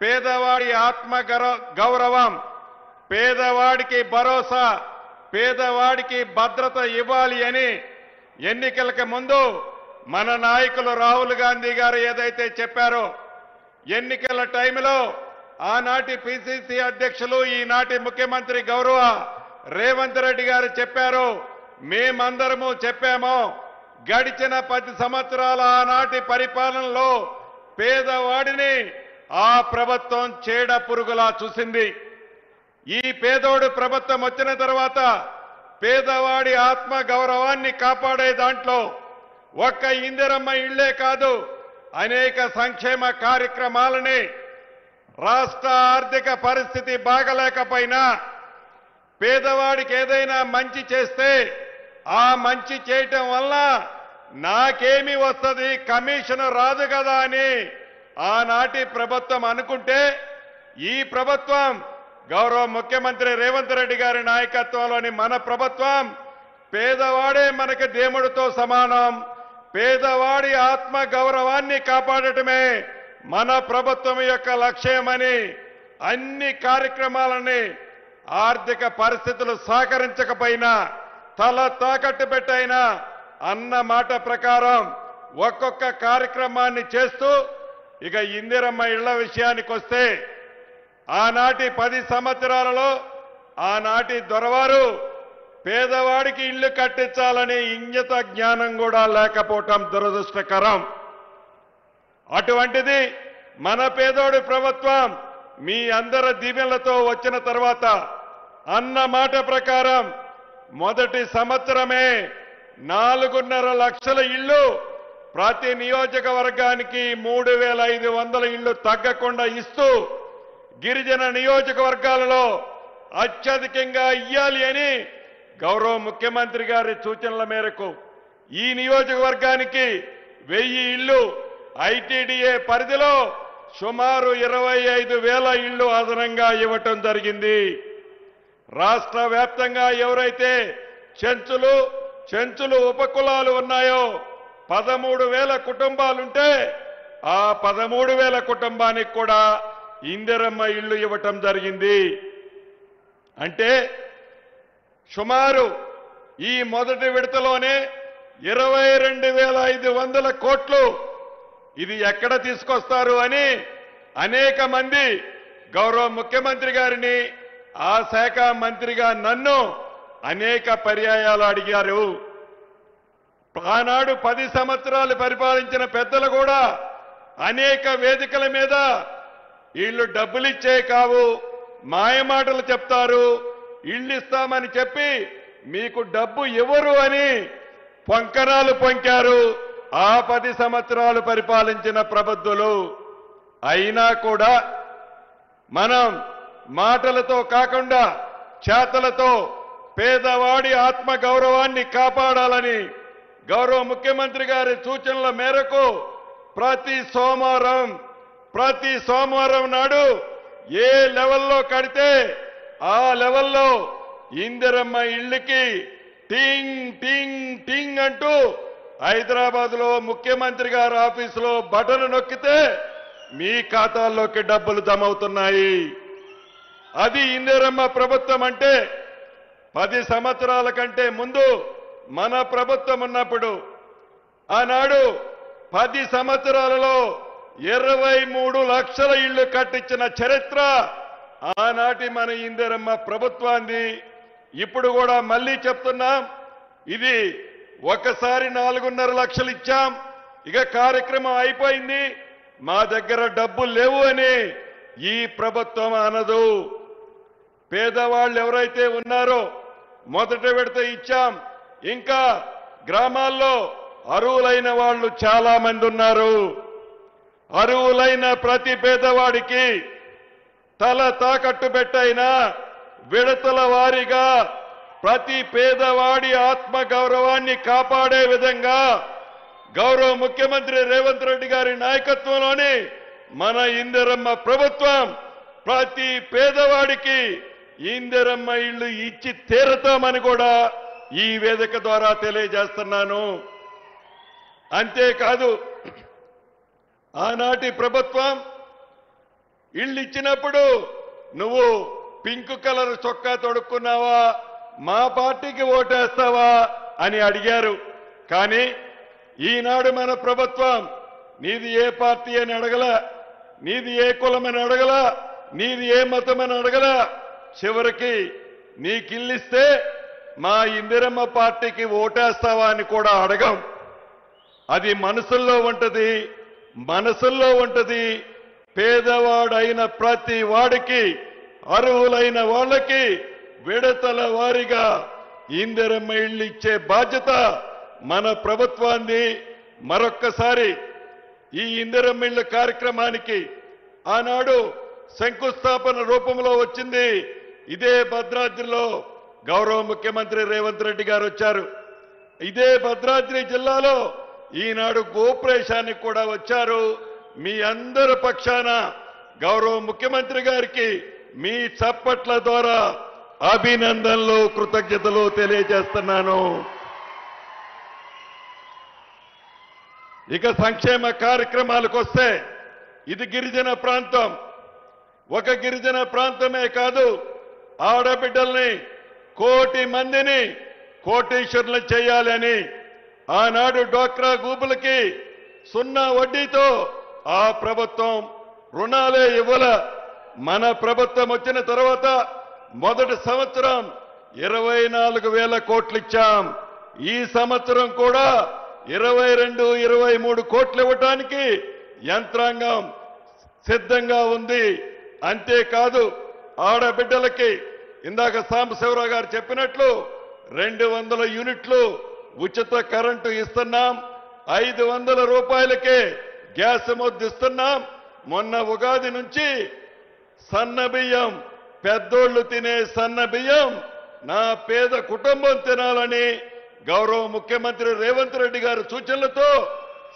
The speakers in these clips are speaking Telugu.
పేదవాడి ఆత్మ గౌరవం, పేదవాడికి భరోసా, పేదవాడికి భద్రత ఇవ్వాలి అని ఎన్నికలకు ముందు మన నాయకులు రాహుల్ గాంధీ గారు ఏదైతే చెప్పారో, ఎన్నికల టైంలో ఆనాటి పిసిసి అధ్యక్షులు ఈనాటి ముఖ్యమంత్రి గౌరవ రేవంత్ రెడ్డి గారు చెప్పారు, మేమందరము చెప్పాము. గడిచిన 10 సంవత్సరాల ఆనాటి పరిపాలనలో పేదవాడిని ఆ ప్రభుత్వం చీడ పురుగులా చూసింది. ఈ పేదోడు ప్రభుత్వం వచ్చిన తర్వాత పేదవాడి ఆత్మ గౌరవాన్ని కాపాడే దాంట్లో ఒక్క ఇందిరమ్మ ఇళ్లే కాదు, అనేక సంక్షేమ కార్యక్రమాలని రాష్ట్ర ఆర్థిక పరిస్థితి బాగలేకపోయినా పేదవాడికి ఏదైనా మంచి చేస్తే ఆ మంచి చేయటం వల్ల నాకేమి వస్తుంది, కమిషన్ రాదు కదా అని ఆనాటి ప్రభుత్వం అనుకుంటే, ఈ ప్రభుత్వం గౌరవ ముఖ్యమంత్రి రేవంత్ రెడ్డి గారి నాయకత్వంలోని మన ప్రభుత్వం పేదవాడే మనకి దేవుడితో సమానం, పేదవాడి ఆత్మ గౌరవాన్ని కాపాడటమే మన ప్రభుత్వం యొక్క లక్ష్యమని అన్ని కార్యక్రమాలని ఆర్థిక పరిస్థితులు సహకరించకపోయినా తల తాకట్టు పెట్టైనా అన్న మాట ప్రకారం ఒక్కొక్క కార్యక్రమాన్ని చేస్తూ, ఇక ఇందిరమ్మ ఇళ్ల విషయానికి వస్తే ఆనాటి 10 సంవత్సరాలలో ఆనాటి దొరవారు పేదవాడికి ఇల్లు కట్టించాలని ఇంగిత జ్ఞానం కూడా లేకపోవటం దురదృష్టకరం. అటువంటిది మన పేదోడి ప్రభుత్వం మీ అందరి దీవెనలతో వచ్చిన తర్వాత అన్న మాట ప్రకారం మొదటి సంవత్సరమే 4.5 లక్షల ఇళ్లు ప్రతి నియోజకవర్గానికి 3,500 ఇళ్లు తగ్గకుండా ఇస్తూ గిరిజన నియోజకవర్గాలలో అత్యధికంగా ఇయ్యాలి అని గౌరవ ముఖ్యమంత్రి గారి సూచనల మేరకు ఈ నియోజకవర్గానికి 1000 ఇళ్లు, ఐటీడీఏ పరిధిలో సుమారు 25,000 ఇళ్లు అదనంగా ఇవ్వటం జరిగింది. రాష్ట్ర వ్యాప్తంగా ఎవరైతే చెంచులు ఉపకులాలు ఉన్నాయో 13,000 కుటుంబాలుంటే ఆ 13,000 కుటుంబానికి కూడా ఇందిరమ్మ ఇళ్లు ఇవ్వటం జరిగింది. అంటే సుమారు ఈ మొదటి విడతలోనే 22,500 కోట్లు ఇది ఎక్కడ తీసుకొస్తారు అని అనేక మంది గౌరవ ముఖ్యమంత్రి గారిని, ఆ శాఖ మంత్రిగా నన్ను అనేక పర్యాయాలు అడిగారు. ఆనాడు 10 సంవత్సరాలు పరిపాలించిన పెద్దలు కూడా అనేక వేదికల మీద వీళ్ళు డబ్బులిచ్చే కావు, మాయమాటలు చెప్తారు, ఇళ్ళు ఇస్తామని చెప్పి మీకు డబ్బు ఎవరు అని పొంకనాలు పొంకారు ఆ 10 సంవత్సరాలు పరిపాలించిన ప్రబుద్ధులు. అయినా కూడా మనం మాటలతో కాకుండా చేతలతో పేదవాడి ఆత్మ గౌరవాన్ని కాపాడాలని గౌరవ ముఖ్యమంత్రి గారి సూచనల మేరకు ప్రతి సోమవారం నాడు ఏ లెవెల్లో కడితే ఆ లెవెల్లో ఇందిరమ్మ ఇళ్ళకి టింగ్ టింగ్ టింగ్ అంటూ హైదరాబాద్ లో ముఖ్యమంత్రి గారి ఆఫీసులో బటన్ నొక్కితే మీ ఖాతాల్లోకి డబ్బులు జమ అవుతున్నాయి. అది ఇందిరమ్మ ప్రభుత్వం అంటే. 10 సంవత్సరాల కంటే ముందు మన ప్రభుత్వం ఉన్నప్పుడు ఆనాడు 10 సంవత్సరాలలో 23 లక్షల ఇళ్లు కట్టించిన చరిత్ర ఆనాటి మన ఇందిరమ్మ ప్రభుత్వాన్ని. ఇప్పుడు కూడా మళ్ళీ చెప్తున్నాం, ఇది ఒకసారి 4.5 లక్షలు ఇచ్చాం, ఇక కార్యక్రమం అయిపోయింది, మా దగ్గర డబ్బులు లేవు అని ఈ ప్రభుత్వం అనదు. పేదవాళ్ళు ఎవరైతే ఉన్నారో మొదటి విడత ఇచ్చాం, ఇంకా గ్రామాల్లో అర్హులైన వాళ్ళు చాలా మంది ఉన్నారు. అర్హులైన ప్రతి పేదవాడికి తల తాకట్టు పెట్టైనా విడతల వారీగా ప్రతి పేదవాడి ఆత్మ గౌరవాన్ని కాపాడే విధంగా గౌరవ ముఖ్యమంత్రి రేవంత్ రెడ్డి గారి నాయకత్వంలోని మన ఇందిరమ్మ ప్రభుత్వం ప్రతి పేదవాడికి ఇందిరమ్మ ఇళ్లు ఇచ్చి తీరతామని కూడా ఈ వేదిక ద్వారా తెలియజేస్తున్నాను. అంతేకాదు, ఆనాటి ప్రభుత్వం ఇళ్ళు ఇచ్చినప్పుడు నువ్వు పింక్ కలర్ చొక్కా తొడుక్కున్నావా, మా పార్టీకి ఓటేస్తావా అని అడిగారు. కానీ ఈనాడు మన ప్రభుత్వం నీది ఏ పార్టీ అని అడగల, నీది ఏ కులమని అడగల, నీది ఏ మతమని అడగల. చివరికి నీకిల్లిస్తే మా ఇందిరమ్మ పార్టీకి ఓటేస్తావా అని కూడా అడగం. అది మనసుల్లో ఉంటది, మనసుల్లో ఉంటది. పేదవాడైన ప్రతి వాడికి, అర్హులైన వాళ్ళకి విడతల వారీగా ఇందిరమ్మ ఇళ్ళు ఇచ్చే బాధ్యత మన ప్రభుత్వాన్ని. మరొక్కసారి ఈ ఇందిరమ్మ ఇళ్ళ కార్యక్రమానికి ఆనాడు శంకుస్థాపన రూపంలో వచ్చింది. ఇదే భద్రాద్రిలో గౌరవ ముఖ్యమంత్రి రేవంత్ రెడ్డి గారు వచ్చారు. ఇదే భద్రాద్రి జిల్లాలో ఈనాడు గోప్రేషానికి కూడా వచ్చారు. మీ అందరి పక్షాన గౌరవ ముఖ్యమంత్రి గారికి మీ చప్పట్ల ద్వారా అభినందనలు, కృతజ్ఞతలు తెలియజేస్తున్నాను. ఇక సంక్షేమ కార్యక్రమాలకు వస్తే ఇది గిరిజన ప్రాంతం. ఒక గిరిజన ప్రాంతమే కాదు, ఆడబిడ్డల్ని 1 కోటి మందిని కోటీశ్వరులు చేయాలని ఆనాడు డ్వాక్రా గ్రూపులకి 0 వడ్డీతో ఆ ప్రభుత్వం రుణాలే ఇవ్వల. మన ప్రభుత్వం వచ్చిన తర్వాత మొదటి సంవత్సరం 24,000 కోట్లు ఇచ్చాం. ఈ సంవత్సరం కూడా 22, 23 కోట్లు ఇవ్వటానికి యంత్రాంగం సిద్ధంగా ఉంది. అంతేకాదు ఆడబిడ్డలకి ఇందాక సాంబశివరావు గారు చెప్పినట్లు 200 యూనిట్లు ఉచిత కరెంటు ఇస్తున్నాం. 500 రూపాయలకే గ్యాస్ ముద్దిస్తున్నాం. మొన్న ఉగాది నుంచి సన్న బియ్యం, పెద్దోళ్లు తినే సన్న బియ్యం నా పేద కుటుంబం తినాలని గౌరవ ముఖ్యమంత్రి రేవంత్ రెడ్డి గారి సూచనలతో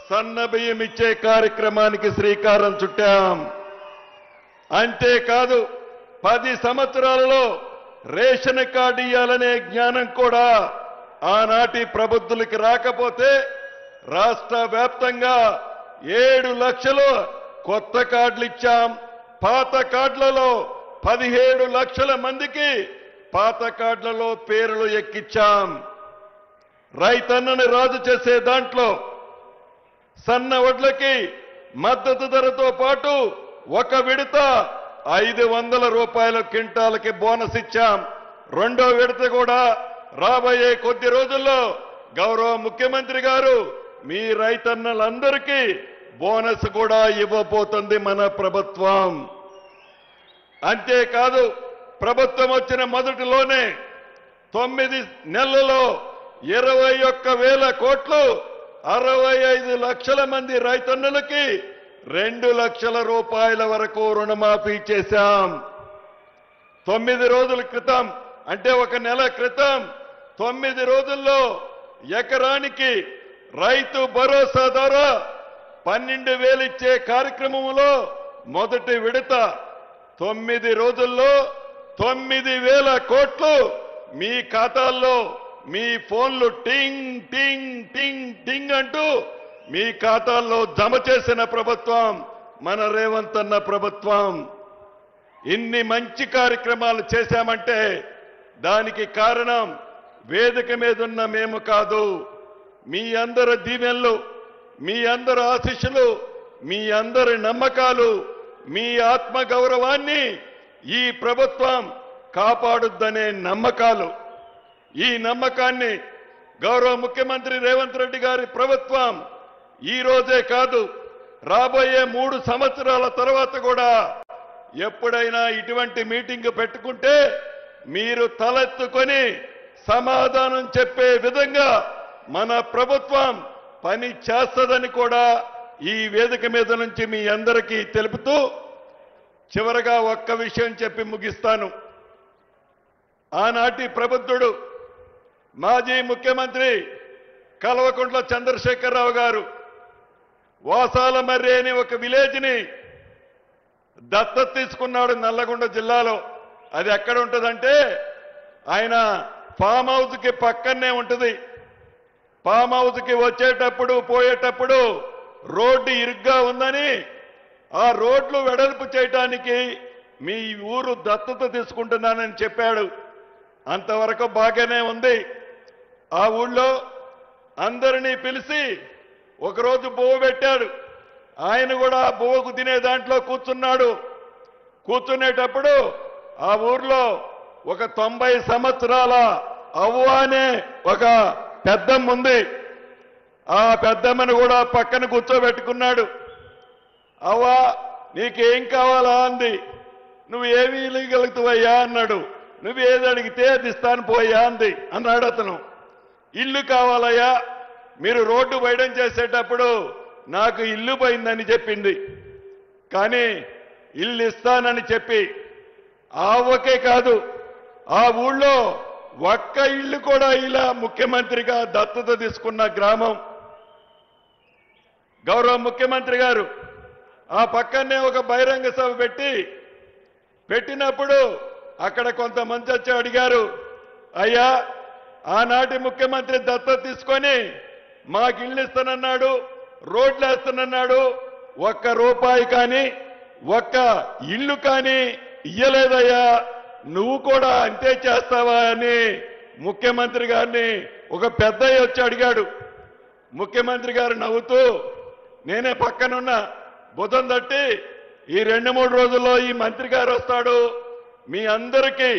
సన్న బియ్యం ఇచ్చే కార్యక్రమానికి శ్రీకారం చుట్టాం. అంతేకాదు 10 సంవత్సరాలలో రేషన్ కార్డు ఇవ్వాలనే జ్ఞానం కూడా ఆనాటి ప్రబుద్ధులకి రాకపోతే రాష్ట్ర వ్యాప్తంగా 7 లక్షలు కొత్త కార్డులు ఇచ్చాం. పాత కార్డులలో 17 లక్షల మందికి పాత కార్డులలో పేర్లు ఎక్కించాం. రైతన్నని రాజు చేసే దాంట్లో సన్న వడ్లకి మద్దతు ధరతో పాటు ఒక విడత 500 రూపాయల క్వింటాలకి బోనస్ ఇచ్చాం. రెండో విడత కూడా రాబోయే కొద్ది రోజుల్లో గౌరవ ముఖ్యమంత్రి గారు మీ రైతన్నలందరికీ బోనస్ కూడా ఇవ్వబోతుంది మన ప్రభుత్వం. అంతేకాదు ప్రభుత్వం వచ్చిన మొదటిలోనే 9 నెలల్లో 21,000 కోట్లు 65 లక్షల మంది రైతన్నులకి 2 లక్షల రూపాయల వరకు రుణమాఫీ చేశాం. 9 రోజుల క్రితం అంటే 1 నెల క్రితం 9 రోజుల్లో ఎకరానికి రైతు భరోసా ద్వారా 12,000 ఇచ్చే కార్యక్రమంలో మొదటి విడత 9 రోజుల్లో 9,000 కోట్లు మీ ఖాతాల్లో, మీ ఫోన్లు టింగ్ టింగ్ టింగ్ టింగ్ అంటూ మీ ఖాతాల్లో జమ చేసిన ప్రభుత్వం మన రేవంత్ అన్న ప్రభుత్వం. ఇన్ని మంచి కార్యక్రమాలు చేశామంటే దానికి కారణం వేదిక మీదున్న మేము కాదు, మీ అందరి దీవెనలు, మీ అందరి ఆశీస్సులు, మీ అందరి నమ్మకాలు, మీ ఆత్మ గౌరవాన్ని ఈ ప్రభుత్వం కాపాడుద్దనే నమ్మకాలు. ఈ నమ్మకాన్ని గౌరవ ముఖ్యమంత్రి రేవంత్ రెడ్డి గారి ప్రభుత్వం ఈ రోజే కాదు, రాబోయే 3 సంవత్సరాల తర్వాత కూడా ఎప్పుడైనా ఇటువంటి మీటింగ్ పెట్టుకుంటే మీరు తలెత్తుకొని సమాధానం చెప్పే విధంగా మన ప్రభుత్వం పని చేస్తదని కూడా ఈ వేదిక మీద నుంచి మీ అందరికీ తెలుపుతూ చివరగా ఒక్క విషయం చెప్పి ముగిస్తాను. ఆనాటి ప్రబుద్ధుడు మాజీ ముఖ్యమంత్రి కల్వకుంట్ల చంద్రశేఖరరావు గారు వాసాల మర్రి అని ఒక విలేజ్ని దత్తత తీసుకున్నాడు నల్లగొండ జిల్లాలో. అది ఎక్కడ ఉంటుందంటే ఆయన ఫామ్ హౌస్కి పక్కనే ఉంటుంది. ఫామ్ హౌస్కి వచ్చేటప్పుడు పోయేటప్పుడు రోడ్డు ఇరుగ్గా ఉందని ఆ రోడ్లు వెడల్పు చేయడానికి మీ ఊరు దత్తత తీసుకుంటున్నానని చెప్పాడు. అంతవరకు బాగానే ఉంది. ఆ ఊళ్ళో అందరినీ పిలిచి ఒకరోజు బువ్వ పెట్టాడు. ఆయన కూడా ఆ బువ్వకు తినే దాంట్లో కూర్చున్నాడు. కూర్చునేటప్పుడు ఆ ఊర్లో ఒక 90 సంవత్సరాల అవ్వ అనే ఒక పెద్దమ్మ ఉంది. ఆ పెద్దమ్మను కూడా పక్కన కూర్చోబెట్టుకున్నాడు. అవ్వ నీకేం కావాలా అంది. నువ్వు ఏమి ఇవ్వగలుగుతావయ్యా అన్నాడు. నువ్వు ఏది అడిగితే అది ఇస్తాను పోయా అంది అన్నాడు అతను. ఇల్లు కావాలయ్యా, మీరు రోడ్డు వైడం చేసేటప్పుడు నాకు ఇల్లు పోయిందని చెప్పింది. కానీ ఇల్లు ఇస్తానని చెప్పి ఒకే కాదు, ఆ ఊళ్ళో ఒక్క ఇల్లు కూడా ఇలా ముఖ్యమంత్రిగా దత్తత తీసుకున్న గ్రామం. గౌరవ ముఖ్యమంత్రి గారు ఆ పక్కనే ఒక బహిరంగ సభ పెట్టినప్పుడు అక్కడ కొంతమంది వచ్చి అడిగారు, అయ్యా ఆనాటి ముఖ్యమంత్రి దత్తత తీసుకొని మాకు ఇల్లు ఇస్తానన్నాడు, రోడ్లు వేస్తానన్నాడు, ఒక్క రూపాయి కానీ ఒక్క ఇల్లు కానీ ఇయ్యలేదయ్యా, నువ్వు కూడా అంతే చేస్తావా అని ముఖ్యమంత్రి గారిని ఒక పెద్దయ్య వచ్చి అడిగాడు. ముఖ్యమంత్రి గారు నవ్వుతూ నేనే పక్కనున్న బుధం తట్టి ఈ 2-3 రోజుల్లో ఈ మంత్రి గారు వస్తాడు, మీ అందరికీ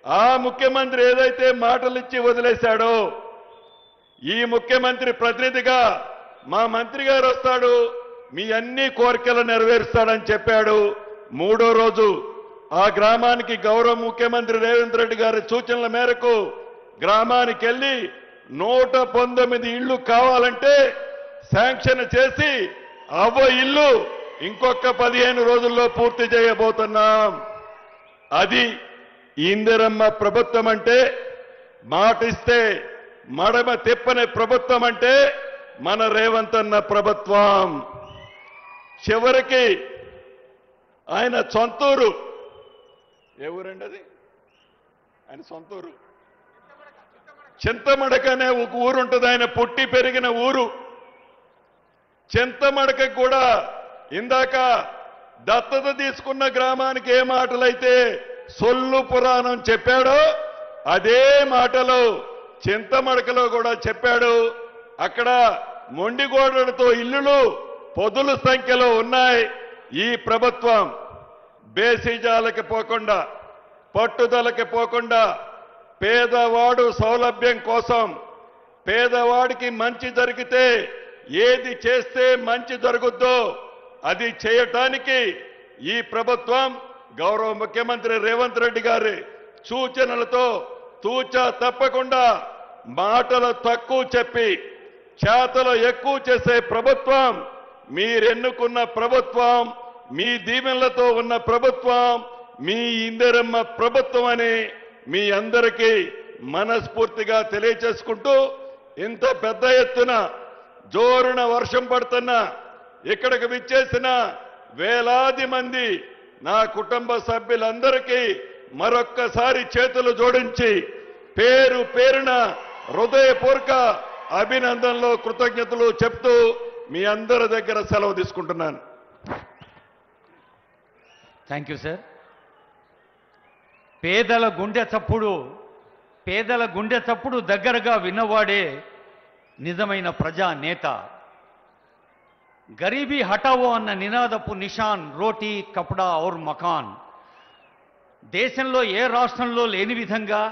ఆ ముఖ్యమంత్రి ఏదైతే మాటలు ఇచ్చి వదిలేశాడో ఈ ముఖ్యమంత్రి ప్రతినిధిగా మా మంత్రి గారు వస్తాడు, మీ అన్ని కోరికలు నెరవేరుస్తాడని చెప్పాడు. 3వ రోజు ఆ గ్రామానికి గౌరవ ముఖ్యమంత్రి రేవంత్ రెడ్డి గారి సూచనల మేరకు గ్రామానికి వెళ్ళి 119 ఇళ్లు కావాలంటే శాంక్షన్ చేసి అవ్వ ఇల్లు ఇంకొక 15 రోజుల్లో పూర్తి చేయబోతున్నాం. అది ఇందిరమ్మ ప్రభుత్వం అంటే, మాటిస్తే మడమ తిప్పని ప్రభుత్వం అంటే మన రేవంత్ అన్న ప్రభుత్వం. చివరికి ఆయన సొంతూరు ఏ ఊరండి అది? ఆయన సొంతూరు చింతమడక అనే ఒక ఊరు ఉంటుంది. ఆయన పుట్టి పెరిగిన ఊరు చింతమడక కూడా ఇందాక దత్తత తీసుకున్న గ్రామానికి ఏ మాటలైతే సొల్లు పురాణం చెప్పాడో అదే మాటలు చింతమడకలో కూడా చెప్పాడు. అక్కడ మొండిగోడలతో ఇల్లులు పొదుల సంఖ్యలో ఉన్నాయి. ఈ ప్రభుత్వం బేసిజాలకి పోకుండా, పట్టుదలకి పోకుండా, పేదవాడు సౌలభ్యం కోసం, పేదవాడికి మంచి జరిగితే ఏది చేస్తే మంచి జరుగుద్దో అది చేయటానికి ఈ ప్రభుత్వం గౌరవ ముఖ్యమంత్రి రేవంత్ రెడ్డి గారి సూచనలతో తూచా తప్పకుండా మాటలు తక్కువ చెప్పి చేతలు ఎక్కువ చేసే ప్రభుత్వం, మీరెన్నుకున్న ప్రభుత్వం, మీ దీవెనలతో ఉన్న ప్రభుత్వం, మీ ఇందిరమ్మ ప్రభుత్వం అని మీ అందరికీ మనస్ఫూర్తిగా తెలియచేసుకుంటూ, ఇంత పెద్ద ఎత్తున జోరున వర్షం పడుతున్నా ఇక్కడికి విచ్చేసిన వేలాది మంది నా కుటుంబ సభ్యులందరికీ మరొక్కసారి చేతులు జోడించి పేరు పేరున హృదయపూర్వక అభినందనలు, కృతజ్ఞతలు చెప్తూ మీ అందరి దగ్గర సెలవు తీసుకుంటున్నాను. Thank you sir. పేదల గుండె చప్పుడు దగ్గరగా విన్నవాడే నిజమైన ప్రజా నేత. గరీబీ హటావో అన్న నినాదపు నిషాన్ రోటీ కపడా ఔర్ మకాన్ దేశంలో ఏ రాష్ట్రంలో లేని విధంగా